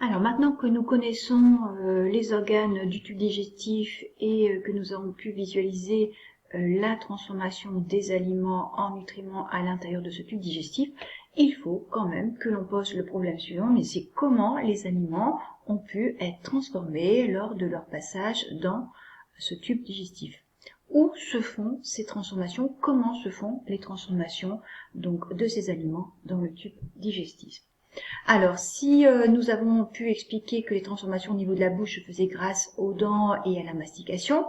Alors maintenant que nous connaissons les organes du tube digestif et que nous avons pu visualiser la transformation des aliments en nutriments à l'intérieur de ce tube digestif, il faut quand même que l'on pose le problème suivant, mais c'est comment les aliments ont pu être transformés lors de leur passage dans ce tube digestif. Où se font ces transformations? Comment se font les transformations donc de ces aliments dans le tube digestif? Alors, si nous avons pu expliquer que les transformations au niveau de la bouche se faisaient grâce aux dents et à la mastication,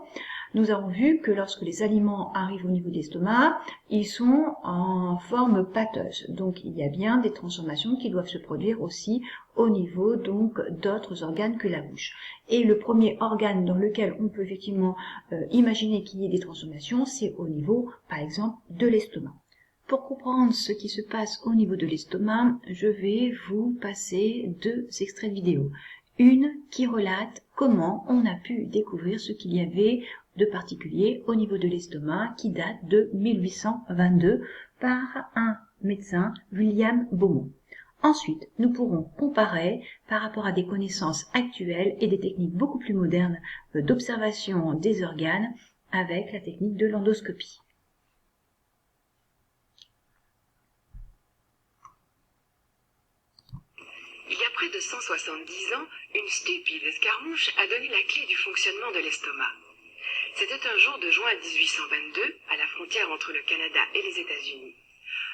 nous avons vu que lorsque les aliments arrivent au niveau de l'estomac, ils sont en forme pâteuse. Donc, il y a bien des transformations qui doivent se produire aussi au niveau donc d'autres organes que la bouche. Et le premier organe dans lequel on peut effectivement imaginer qu'il y ait des transformations, c'est au niveau, par exemple, de l'estomac. Pour comprendre ce qui se passe au niveau de l'estomac, je vais vous passer deux extraits de vidéo. Une qui relate comment on a pu découvrir ce qu'il y avait de particulier au niveau de l'estomac qui date de 1822 par un médecin, William Beaumont. Ensuite, nous pourrons comparer par rapport à des connaissances actuelles et des techniques beaucoup plus modernes d'observation des organes avec la technique de l'endoscopie. Il y a près de 170 ans, une stupide escarmouche a donné la clé du fonctionnement de l'estomac. C'était un jour de juin 1822, à la frontière entre le Canada et les États-Unis.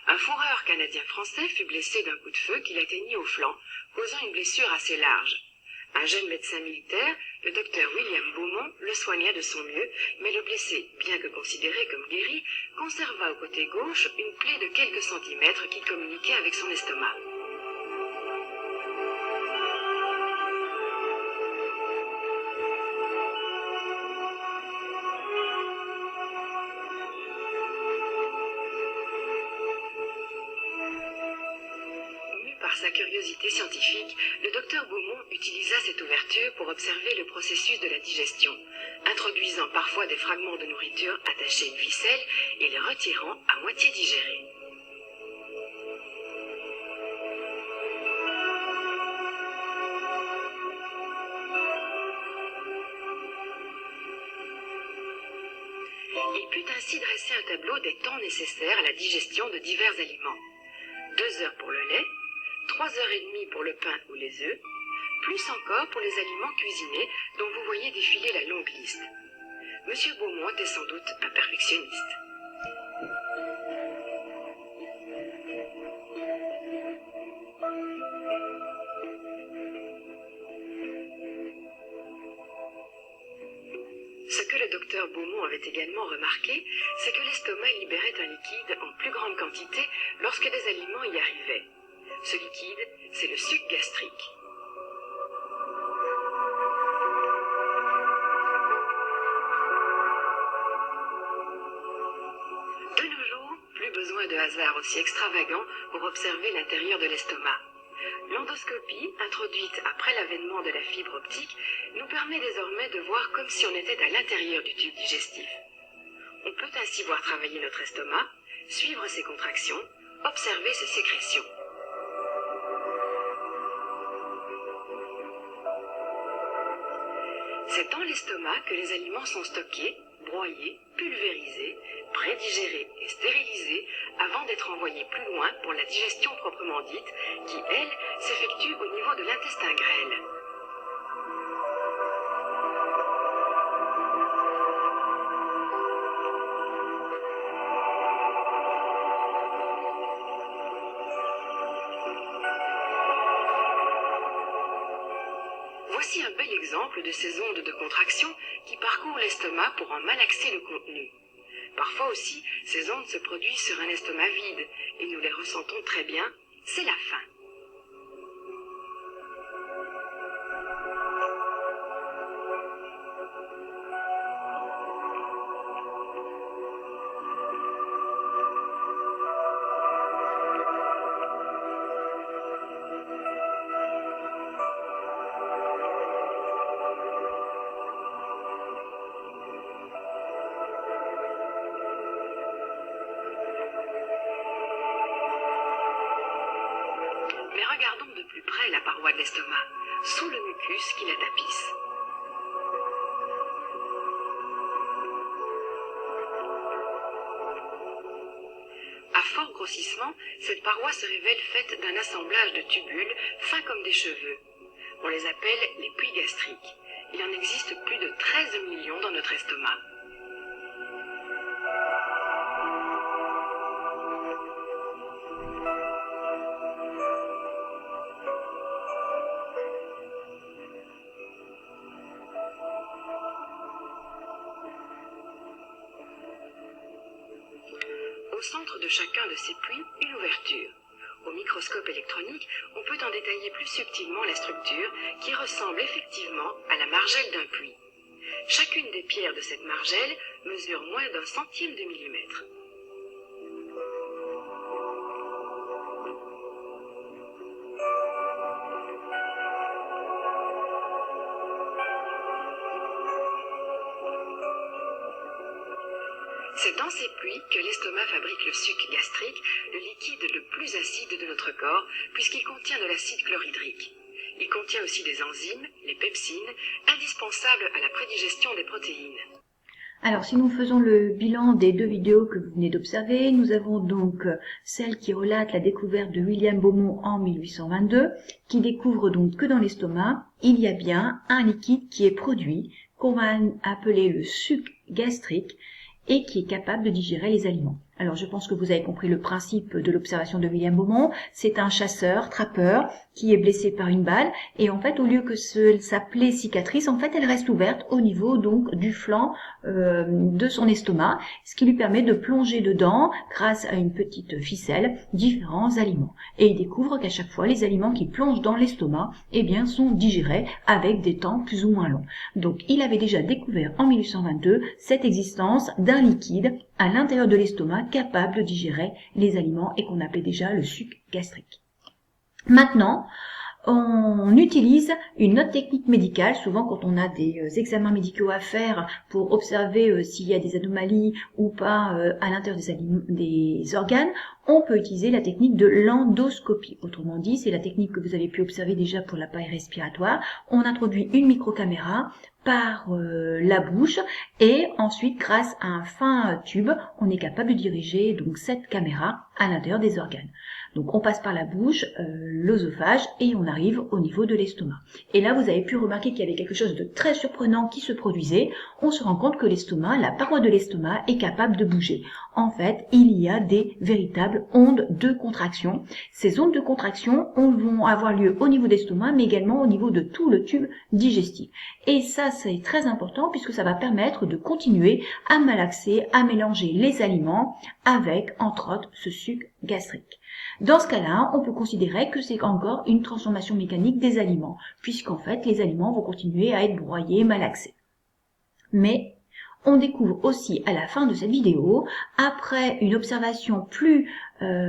Un fourreur canadien-français fut blessé d'un coup de feu qui l'atteignit au flanc, causant une blessure assez large. Un jeune médecin militaire, le docteur William Beaumont, le soigna de son mieux, mais le blessé, bien que considéré comme guéri, conserva au côté gauche une plaie de quelques centimètres qui communiquait avec son estomac. Par sa curiosité scientifique, le docteur Beaumont utilisa cette ouverture pour observer le processus de la digestion, introduisant parfois des fragments de nourriture attachés à une ficelle et les retirant à moitié digérés. Il put ainsi dresser un tableau des temps nécessaires à la digestion de divers aliments. 2 heures pour le lait, 3h30 pour le pain ou les œufs, plus encore pour les aliments cuisinés dont vous voyez défiler la longue liste. Monsieur Beaumont est sans doute un perfectionniste. Ce que le docteur Beaumont avait également remarqué, c'est que l'estomac libérait un liquide en plus grande quantité lorsque des aliments y arrivaient. Ce liquide, c'est le suc gastrique. De nos jours, plus besoin de hasard aussi extravagant pour observer l'intérieur de l'estomac. L'endoscopie, introduite après l'avènement de la fibre optique, nous permet désormais de voir comme si on était à l'intérieur du tube digestif. On peut ainsi voir travailler notre estomac, suivre ses contractions, observer ses sécrétions. C'est dans l'estomac que les aliments sont stockés, broyés, pulvérisés, prédigérés et stérilisés avant d'être envoyés plus loin pour la digestion proprement dite, qui, elle, s'effectue au niveau de l'intestin grêle. Voici un bel exemple de ces ondes de contraction qui parcourent l'estomac pour en malaxer le contenu. Parfois aussi, ces ondes se produisent sur un estomac vide, et nous les ressentons très bien, c'est la faim. Mais regardons de plus près la paroi de l'estomac. sous le mucus qui la tapisse. À fort grossissement, cette paroi se révèle faite d'un assemblage de tubules fins comme des cheveux. On les appelle les puits gastriques. Il en existe plus de 13 millions dans notre estomac. Au centre de chacun de ces puits, une ouverture. Au microscope électronique, on peut en détailler plus subtilement la structure qui ressemble effectivement à la margelle d'un puits. Chacune des pierres de cette margelle mesure moins d'un centième de millimètre. C'est dans ces puits que l'estomac fabrique le suc gastrique, le liquide le plus acide de notre corps, puisqu'il contient de l'acide chlorhydrique. Il contient aussi des enzymes, les pepsines, indispensables à la prédigestion des protéines. Alors, si nous faisons le bilan des deux vidéos que vous venez d'observer, nous avons donc celle qui relate la découverte de William Beaumont en 1822, qui découvre donc que dans l'estomac, il y a bien un liquide qui est produit, qu'on va appeler le suc gastrique, et qui est capable de digérer les aliments. Alors je pense que vous avez compris le principe de l'observation de William Beaumont. C'est un chasseur, trappeur, qui est blessé par une balle, et en fait au lieu que sa plaie cicatrice, en fait elle reste ouverte au niveau donc du flanc de son estomac, ce qui lui permet de plonger dedans, grâce à une petite ficelle, différents aliments. Et il découvre qu'à chaque fois les aliments qui plongent dans l'estomac, eh bien sont digérés avec des temps plus ou moins longs. Donc il avait déjà découvert en 1822 cette existence d'un liquide à l'intérieur de l'estomac capable de digérer les aliments et qu'on appelait déjà le suc gastrique. Maintenant, on utilise une autre technique médicale, souvent quand on a des examens médicaux à faire pour observer s'il y a des anomalies ou pas à l'intérieur des organes, on peut utiliser la technique de l'endoscopie. Autrement dit, c'est la technique que vous avez pu observer déjà pour l'appareil respiratoire. On introduit une microcaméra par la bouche et ensuite, grâce à un fin tube, on est capable de diriger donc cette caméra à l'intérieur des organes. Donc on passe par la bouche, l'œsophage et on arrive au niveau de l'estomac. Et là vous avez pu remarquer qu'il y avait quelque chose de très surprenant qui se produisait. On se rend compte que l'estomac, la paroi de l'estomac est capable de bouger. En fait, il y a des véritables ondes de contraction. Ces ondes de contraction vont avoir lieu au niveau de l'estomac mais également au niveau de tout le tube digestif. Et ça c'est très important puisque ça va permettre de continuer à malaxer, à mélanger les aliments avec entre autres ce suc gastrique. Dans ce cas-là, on peut considérer que c'est encore une transformation mécanique des aliments, puisqu'en fait, les aliments vont continuer à être broyés, malaxés. Mais on découvre aussi à la fin de cette vidéo, après une observation plus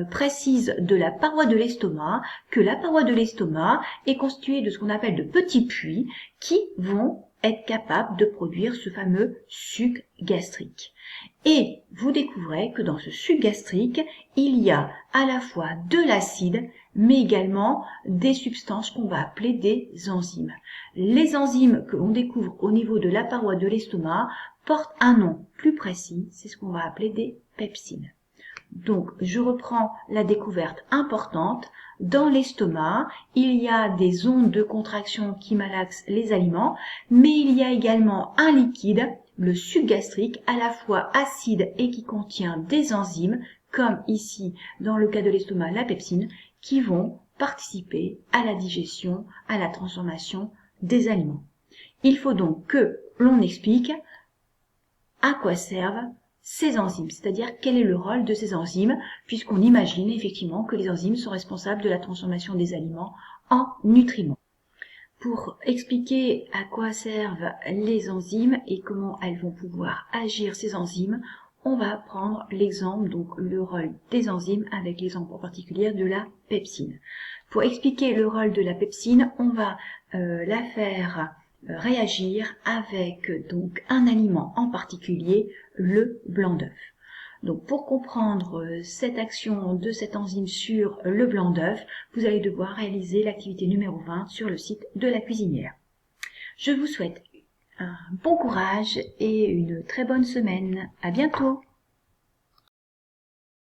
précise de la paroi de l'estomac, que la paroi de l'estomac est constituée de ce qu'on appelle de petits puits qui vont être capables de produire ce fameux suc gastrique. Et vous découvrez que dans ce suc gastrique, il y a à la fois de l'acide, mais également des substances qu'on va appeler des enzymes. Les enzymes que l'on découvre au niveau de la paroi de l'estomac portent un nom plus précis, c'est ce qu'on va appeler des pepsines. Donc, je reprends la découverte importante. Dans l'estomac, il y a des ondes de contraction qui malaxent les aliments, mais il y a également un liquide, le suc gastrique, à la fois acide et qui contient des enzymes, comme ici, dans le cas de l'estomac, la pepsine, qui vont participer à la digestion, à la transformation des aliments. Il faut donc que l'on explique à quoi servent ces enzymes, c'est-à-dire quel est le rôle de ces enzymes, puisqu'on imagine effectivement que les enzymes sont responsables de la transformation des aliments en nutriments. Pour expliquer à quoi servent les enzymes et comment elles vont pouvoir agir ces enzymes, on va prendre l'exemple, donc le rôle des enzymes avec l'exemple en particulier de la pepsine. Pour expliquer le rôle de la pepsine, on va la faire réagir avec donc un aliment en particulier, le blanc d'œuf. Donc pour comprendre cette action de cette enzyme sur le blanc d'œuf, vous allez devoir réaliser l'activité numéro 20 sur le site de la cuisinière. Je vous souhaite un bon courage et une très bonne semaine. À bientôt!